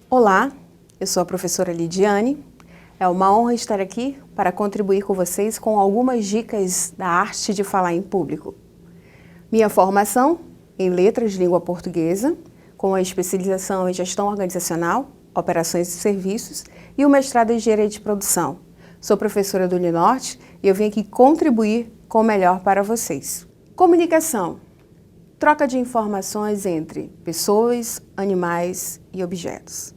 Olá, eu sou a professora Lidiane. É uma honra estar aqui para contribuir com vocês com algumas dicas da arte de falar em público. Minha formação em Letras de Língua Portuguesa, com a especialização em Gestão Organizacional, Operações e Serviços e o mestrado em Engenharia de Produção. Sou professora do Uninorte e eu vim aqui contribuir com o melhor para vocês. Comunicação. Troca de informações entre pessoas, animais e objetos.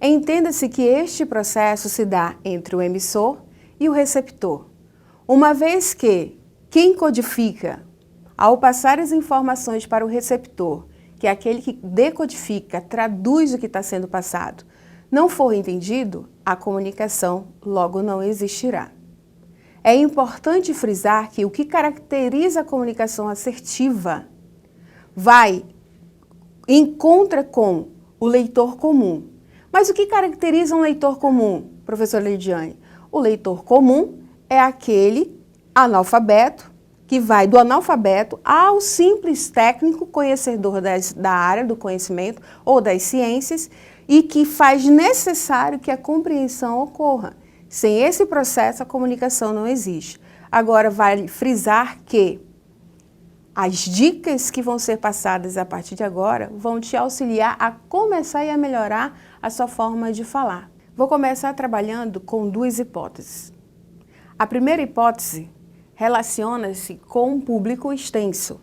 Entenda-se que este processo se dá entre o emissor e o receptor, uma vez que quem codifica, ao passar as informações para o receptor, que é aquele que decodifica, traduz o que está sendo passado, não for entendido, a comunicação logo não existirá. É importante frisar que o que caracteriza a comunicação assertiva encontra com o leitor comum. Mas o que caracteriza um leitor comum, professora Lidiane? O leitor comum é aquele analfabeto que vai do analfabeto ao simples técnico conhecedor da área do conhecimento ou das ciências e que faz necessário que a compreensão ocorra. Sem esse processo, a comunicação não existe. Agora, vale frisar que as dicas que vão ser passadas a partir de agora vão te auxiliar a começar e a melhorar a sua forma de falar. Vou começar trabalhando com duas hipóteses. A primeira hipótese relaciona-se com um público extenso.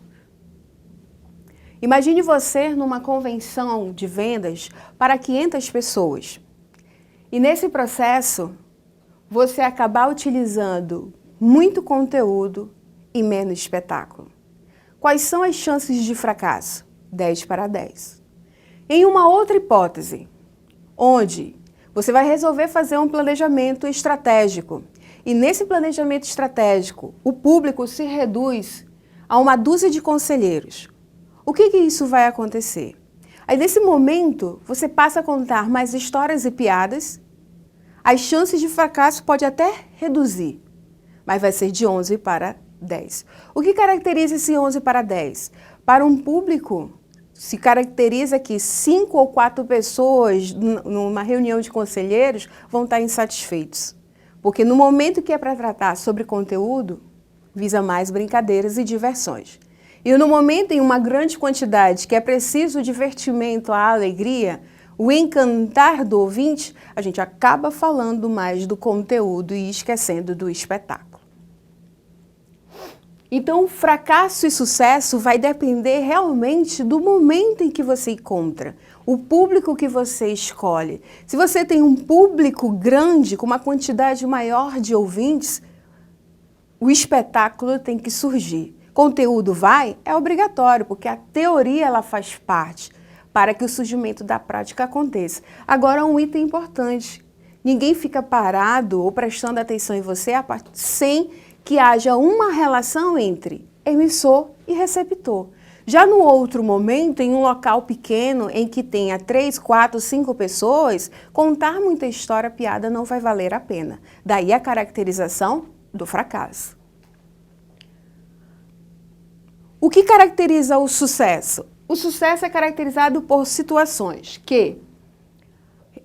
Imagine você numa convenção de vendas para 500 pessoas. E nesse processo, você acabar utilizando muito conteúdo e menos espetáculo. Quais são as chances de fracasso? 10 para 10. Em uma outra hipótese, onde você vai resolver fazer um planejamento estratégico, e nesse planejamento estratégico, o público se reduz a uma dúzia de conselheiros. O que isso vai acontecer? Aí, nesse momento, você passa a contar mais histórias e piadas, as chances de fracasso pode até reduzir, mas vai ser de 11 para 10. O que caracteriza esse 11 para 10? Para um público, se caracteriza que 5 ou 4 pessoas numa reunião de conselheiros vão estar insatisfeitos. Porque no momento que é para tratar sobre conteúdo, visa mais brincadeiras e diversões. E no momento em uma grande quantidade que é preciso o divertimento, a alegria, o encantar do ouvinte, a gente acaba falando mais do conteúdo e esquecendo do espetáculo. Então, fracasso e sucesso vai depender realmente do momento em que você encontra, o público que você escolhe. Se você tem um público grande, com uma quantidade maior de ouvintes, o espetáculo tem que surgir. Conteúdo é obrigatório, porque a teoria ela faz parte para que o surgimento da prática aconteça. Agora, um item importante, ninguém fica parado ou prestando atenção em você sem que haja uma relação entre emissor e receptor. Já no outro momento, em um local pequeno, em que tenha 3, 4, 5 pessoas, contar muita história, piada não vai valer a pena. Daí a caracterização do fracasso. O que caracteriza o sucesso? O sucesso é caracterizado por situações que,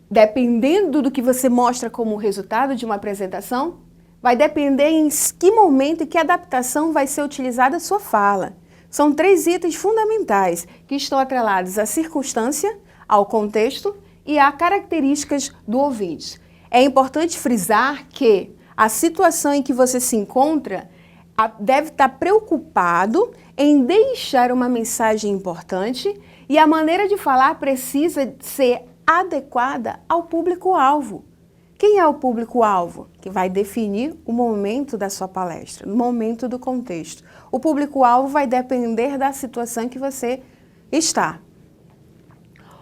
dependendo do que você mostra como resultado de uma apresentação, vai depender em que momento e que adaptação vai ser utilizada a sua fala. São 3 itens fundamentais que estão atrelados à circunstância, ao contexto e a características do ouvinte. É importante frisar que a situação em que você se encontra deve estar preocupado em deixar uma mensagem importante e a maneira de falar precisa ser adequada ao público-alvo. Quem é o público-alvo? Que vai definir o momento da sua palestra, no momento do contexto. O público-alvo vai depender da situação em que você está.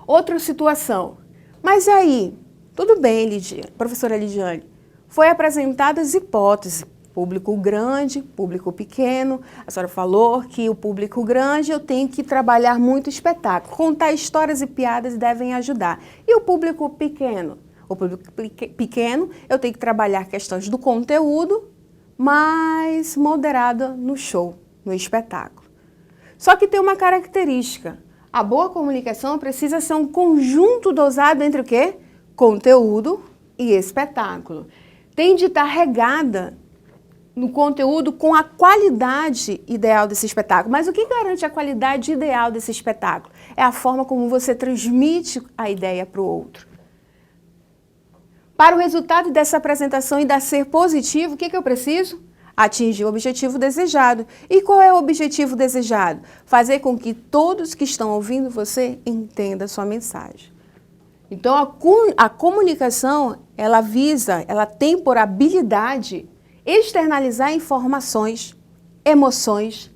Outra situação. Mas aí, tudo bem, professora Lidiane, foi apresentadas hipóteses. Público grande, público pequeno. A senhora falou que o público grande eu tenho que trabalhar muito espetáculo. Contar histórias e piadas devem ajudar. E o público pequeno? O público pequeno, eu tenho que trabalhar questões do conteúdo, mais moderada no show, no espetáculo. Só que tem uma característica. A boa comunicação precisa ser um conjunto dosado entre o quê? Conteúdo e espetáculo. Tem de estar regada no conteúdo com a qualidade ideal desse espetáculo. Mas o que garante a qualidade ideal desse espetáculo? É a forma como você transmite a ideia para o outro. Para o resultado dessa apresentação ainda ser positivo, o que eu preciso? Atingir o objetivo desejado. E qual é o objetivo desejado? Fazer com que todos que estão ouvindo você entendam a sua mensagem. Então, a comunicação, ela tem por habilidade externalizar informações, emoções,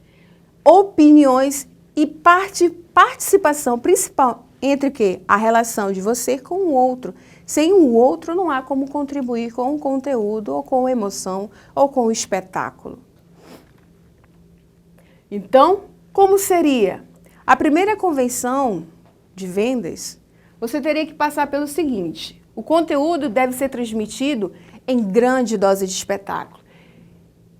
opiniões e participação principal entre o quê? A relação de você com o outro. Sem o outro não há como contribuir com o conteúdo, ou com a emoção, ou com o espetáculo. Então, como seria? A primeira convenção de vendas, você teria que passar pelo seguinte: o conteúdo deve ser transmitido em grande dose de espetáculo.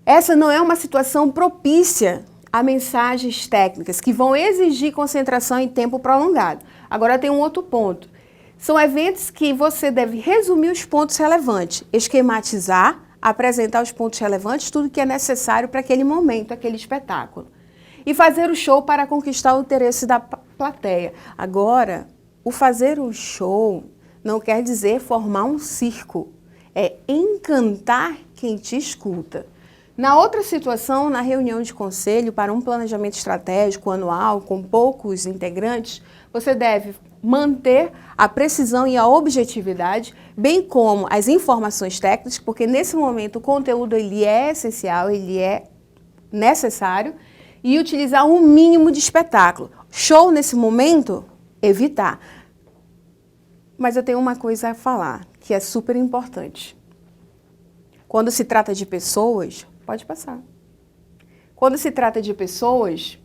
Essa não é uma situação propícia a mensagens técnicas que vão exigir concentração em tempo prolongado. Agora tem um outro ponto. São eventos que você deve resumir os pontos relevantes, esquematizar, apresentar os pontos relevantes, tudo que é necessário para aquele momento, aquele espetáculo. E fazer o show para conquistar o interesse da plateia. Agora, o fazer um show não quer dizer formar um circo, é encantar quem te escuta. Na outra situação, na reunião de conselho para um planejamento estratégico anual com poucos integrantes, você deve manter a precisão e a objetividade, bem como as informações técnicas, porque nesse momento o conteúdo ele é essencial, ele é necessário, e utilizar um mínimo de espetáculo. Show nesse momento, evitar. Mas eu tenho uma coisa a falar, que é super importante. Quando se trata de pessoas, pode passar. Quando se trata de pessoas,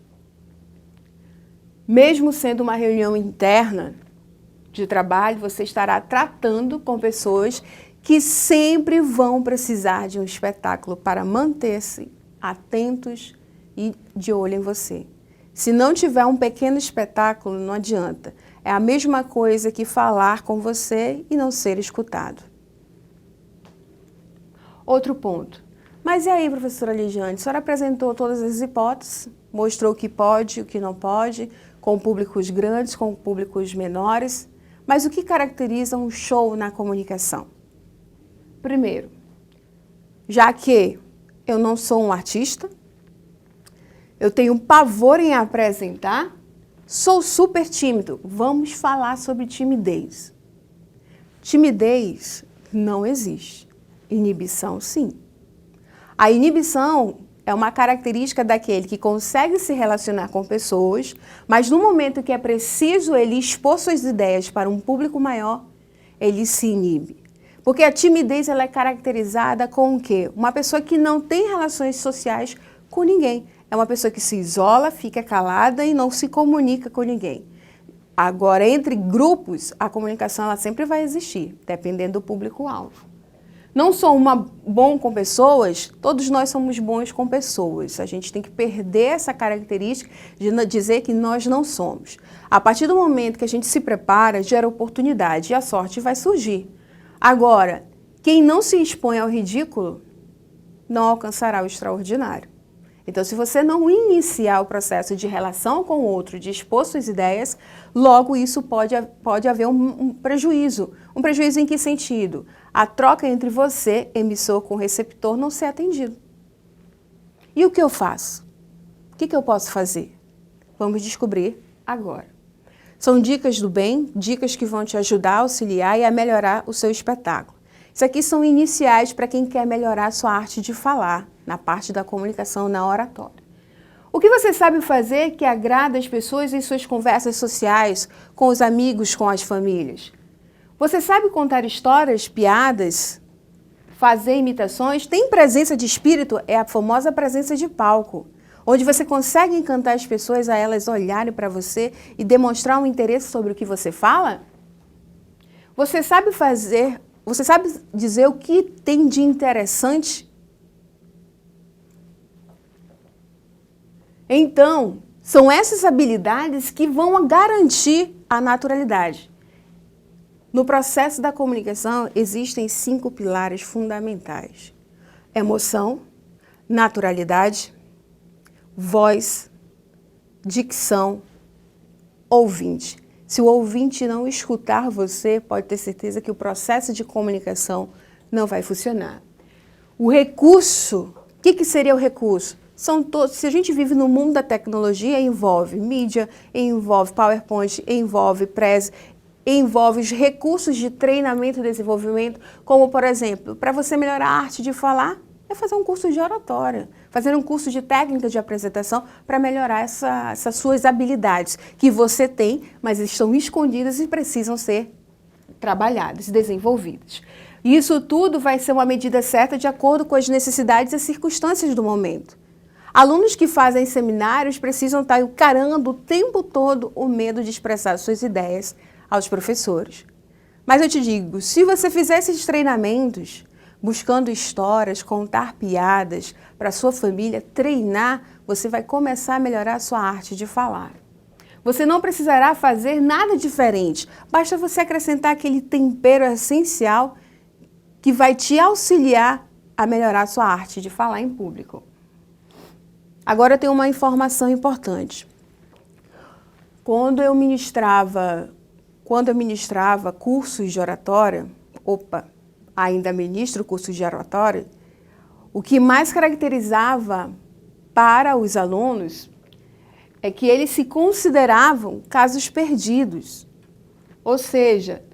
mesmo sendo uma reunião interna de trabalho, você estará tratando com pessoas que sempre vão precisar de um espetáculo para manter-se atentos e de olho em você. Se não tiver um pequeno espetáculo, não adianta. É a mesma coisa que falar com você e não ser escutado. Outro ponto. Mas e aí, professora Ligiane, a senhora apresentou todas as hipóteses, mostrou o que pode, o que não pode, com públicos grandes, com públicos menores, mas o que caracteriza um show na comunicação? Primeiro, já que eu não sou um artista, eu tenho pavor em apresentar, sou super tímido. Vamos falar sobre timidez. Timidez não existe. Inibição, sim. A inibição é uma característica daquele que consegue se relacionar com pessoas, mas no momento que é preciso ele expor suas ideias para um público maior, ele se inibe. Porque a timidez ela é caracterizada com o quê? Uma pessoa que não tem relações sociais com ninguém. É uma pessoa que se isola, fica calada e não se comunica com ninguém. Agora, entre grupos, a comunicação ela sempre vai existir, dependendo do público-alvo. Não sou bom com pessoas, todos nós somos bons com pessoas. A gente tem que perder essa característica de dizer que nós não somos. A partir do momento que a gente se prepara, gera oportunidade e a sorte vai surgir. Agora, quem não se expõe ao ridículo, não alcançará o extraordinário. Então, se você não iniciar o processo de relação com o outro, de expor suas ideias, logo isso pode haver um prejuízo. Um prejuízo em que sentido? A troca entre você, emissor, com receptor, não ser atendido. E o que eu faço? O que eu posso fazer? Vamos descobrir agora. São dicas do bem, dicas que vão te ajudar a auxiliar e a melhorar o seu espetáculo. Isso aqui são iniciais para quem quer melhorar a sua arte de falar, na parte da comunicação, na oratória. O que você sabe fazer que agrada as pessoas em suas conversas sociais, com os amigos, com as famílias? Você sabe contar histórias, piadas, fazer imitações? Tem presença de espírito? É a famosa presença de palco, onde você consegue encantar as pessoas a elas olharem para você e demonstrar um interesse sobre o que você fala? Você sabe dizer o que tem de interessante? Então, São essas habilidades que vão garantir a naturalidade. No processo da comunicação, existem 5 pilares fundamentais: emoção, naturalidade, voz, dicção, ouvinte. Se o ouvinte não escutar você, pode ter certeza que o processo de comunicação não vai funcionar. O recurso, o que seria o recurso? São todos, se a gente vive no mundo da tecnologia, envolve mídia, envolve PowerPoint, envolve Prezi, envolve os recursos de treinamento e desenvolvimento, como, por exemplo, para você melhorar a arte de falar, é fazer um curso de oratória, fazer um curso de técnica de apresentação para melhorar essas suas habilidades que você tem, mas estão escondidas e precisam ser trabalhadas, desenvolvidas. Isso tudo vai ser uma medida certa de acordo com as necessidades e circunstâncias do momento. Alunos que fazem seminários precisam estar encarando o tempo todo o medo de expressar suas ideias aos professores. Mas eu te digo, se você fizer esses treinamentos, buscando histórias, contar piadas para sua família, treinar, você vai começar a melhorar a sua arte de falar. Você não precisará fazer nada diferente, basta você acrescentar aquele tempero essencial que vai te auxiliar a melhorar a sua arte de falar em público. Agora eu tenho uma informação importante. Quando eu ministrava cursos de oratória, ainda ministro cursos de oratória, o que mais caracterizava para os alunos é que eles se consideravam casos perdidos. Ou seja,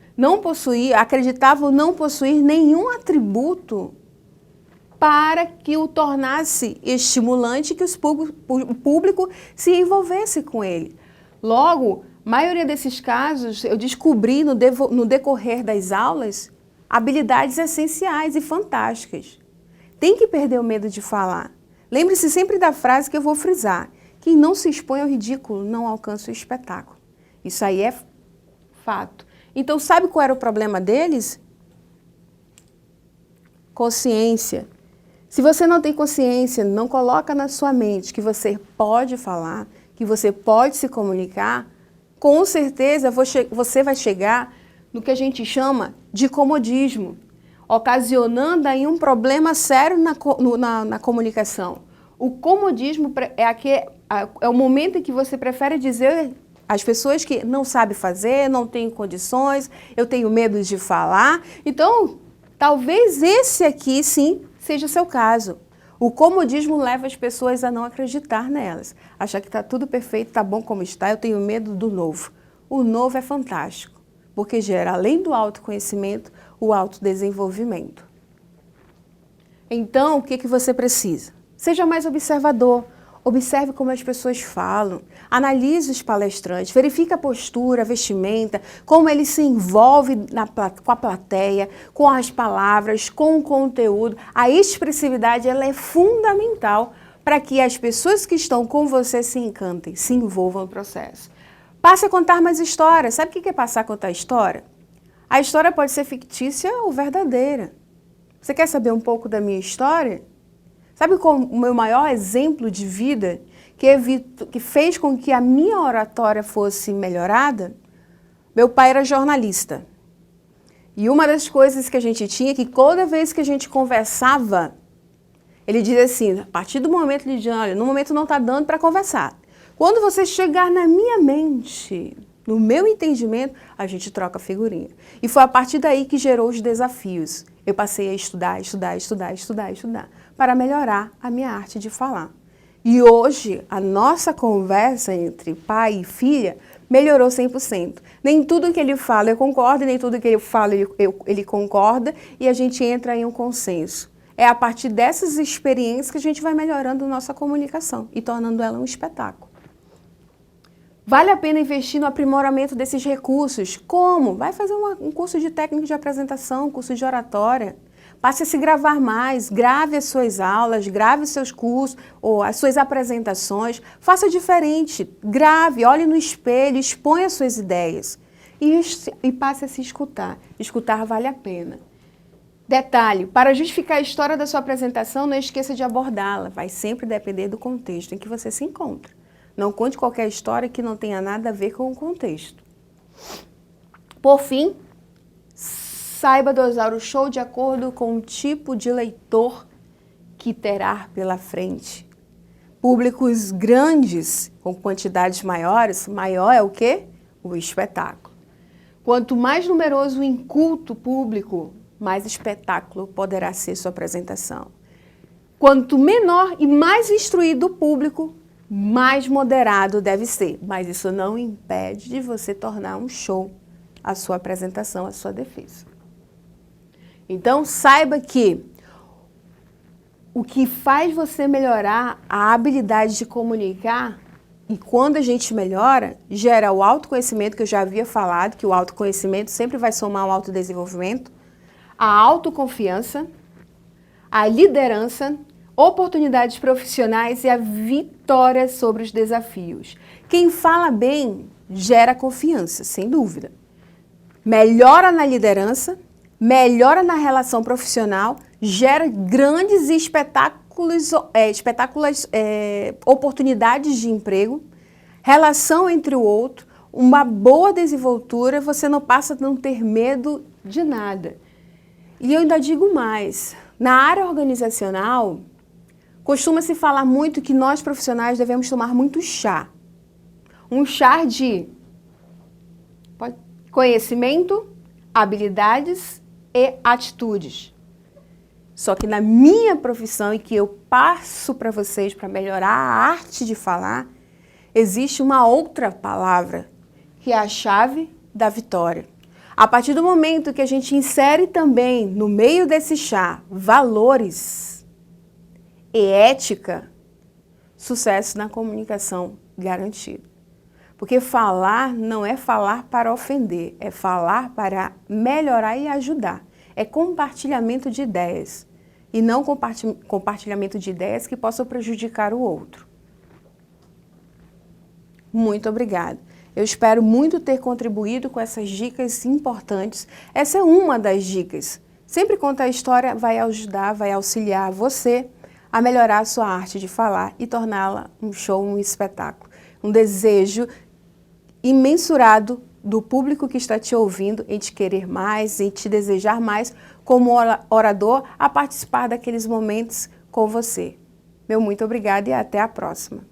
acreditavam não possuir nenhum atributo para que o tornasse estimulante, que o público se envolvesse com ele. Logo, a maioria desses casos eu descobri no decorrer das aulas habilidades essenciais e fantásticas. Tem que perder o medo de falar. Lembre-se sempre da frase que eu vou frisar: quem não se expõe ao ridículo não alcança o espetáculo. Isso aí é fato. Então, sabe qual era o problema deles? Consciência. Se você não tem consciência, não coloca na sua mente que você pode falar, que você pode se comunicar, com certeza você vai chegar no que a gente chama de comodismo, ocasionando aí um problema sério na comunicação. O comodismo é o momento em que você prefere dizer às pessoas que não sabe fazer, não tem condições, eu tenho medo de falar. Então, talvez esse aqui, sim, seja o seu caso. O comodismo leva as pessoas a não acreditar nelas, achar que está tudo perfeito, está bom como está, eu tenho medo do novo. O novo é fantástico, porque gera, além do autoconhecimento, o autodesenvolvimento. Então, o que você precisa? Seja mais observador. Observe como as pessoas falam, analise os palestrantes, verifique a postura, a vestimenta, como ele se envolve com a plateia, com as palavras, com o conteúdo. A expressividade ela é fundamental para que as pessoas que estão com você se encantem, se envolvam no processo. Passe a contar mais histórias. Sabe o que é passar a contar história? A história pode ser fictícia ou verdadeira. Você quer saber um pouco da minha história? Sabe qual o meu maior exemplo de vida que fez com que a minha oratória fosse melhorada? Meu pai era jornalista. E uma das coisas que a gente tinha é que toda vez que a gente conversava, ele dizia assim, a partir do momento, Lidiane, olha, no momento não está dando para conversar. Quando você chegar na minha mente, no meu entendimento, a gente troca figurinha. E foi a partir daí que gerou os desafios. Eu passei a estudar, para melhorar a minha arte de falar. E hoje, a nossa conversa entre pai e filha melhorou 100%. Nem tudo que ele fala eu concordo, nem tudo que ele fala ele concorda, e a gente entra em um consenso. É a partir dessas experiências que a gente vai melhorando nossa comunicação e tornando ela um espetáculo. Vale a pena investir no aprimoramento desses recursos. Como? Vai fazer um curso de técnica de apresentação, curso de oratória. Passe a se gravar mais, grave as suas aulas, grave os seus cursos ou as suas apresentações. Faça diferente, grave, olhe no espelho, exponha as suas ideias. E passe a se escutar. Escutar vale a pena. Detalhe, para justificar a história da sua apresentação, não esqueça de abordá-la. Vai sempre depender do contexto em que você se encontra. Não conte qualquer história que não tenha nada a ver com o contexto. Por fim, saiba dosar o show de acordo com o tipo de leitor que terá pela frente. Públicos grandes, com quantidades maiores, maior é o quê? O espetáculo. Quanto mais numeroso o inculto público, mais espetáculo poderá ser sua apresentação. Quanto menor e mais instruído o público, mais moderado deve ser. Mas isso não impede de você tornar um show a sua apresentação, a sua defesa. Então, saiba que o que faz você melhorar a habilidade de comunicar, e quando a gente melhora, gera o autoconhecimento, que eu já havia falado, que o autoconhecimento sempre vai somar ao autodesenvolvimento, a autoconfiança, a liderança, oportunidades profissionais e a vitória sobre os desafios. Quem fala bem gera confiança, sem dúvida. Melhora na liderança, melhora na relação profissional, gera grandes oportunidades de emprego, relação entre o outro, uma boa desenvoltura, você não passa a não ter medo de nada. E eu ainda digo mais, na área organizacional, costuma-se falar muito que nós profissionais devemos tomar muito chá. Um chá de conhecimento, habilidades e atitudes. Só que na minha profissão, e que eu passo para vocês para melhorar a arte de falar, existe uma outra palavra, que é a chave da vitória. A partir do momento que a gente insere também no meio desse chá valores e ética, sucesso na comunicação garantido. Porque falar não é falar para ofender, é falar para melhorar e ajudar. É compartilhamento de ideias e não compartilhamento de ideias que possam prejudicar o outro. Muito obrigada. Eu espero muito ter contribuído com essas dicas importantes. Essa é uma das dicas. Sempre contar a história vai ajudar, vai auxiliar você a melhorar a sua arte de falar e torná-la um show, um espetáculo. Um desejo imensurado do público que está te ouvindo em te querer mais, em te desejar mais como orador a participar daqueles momentos com você. Meu muito obrigada e até a próxima.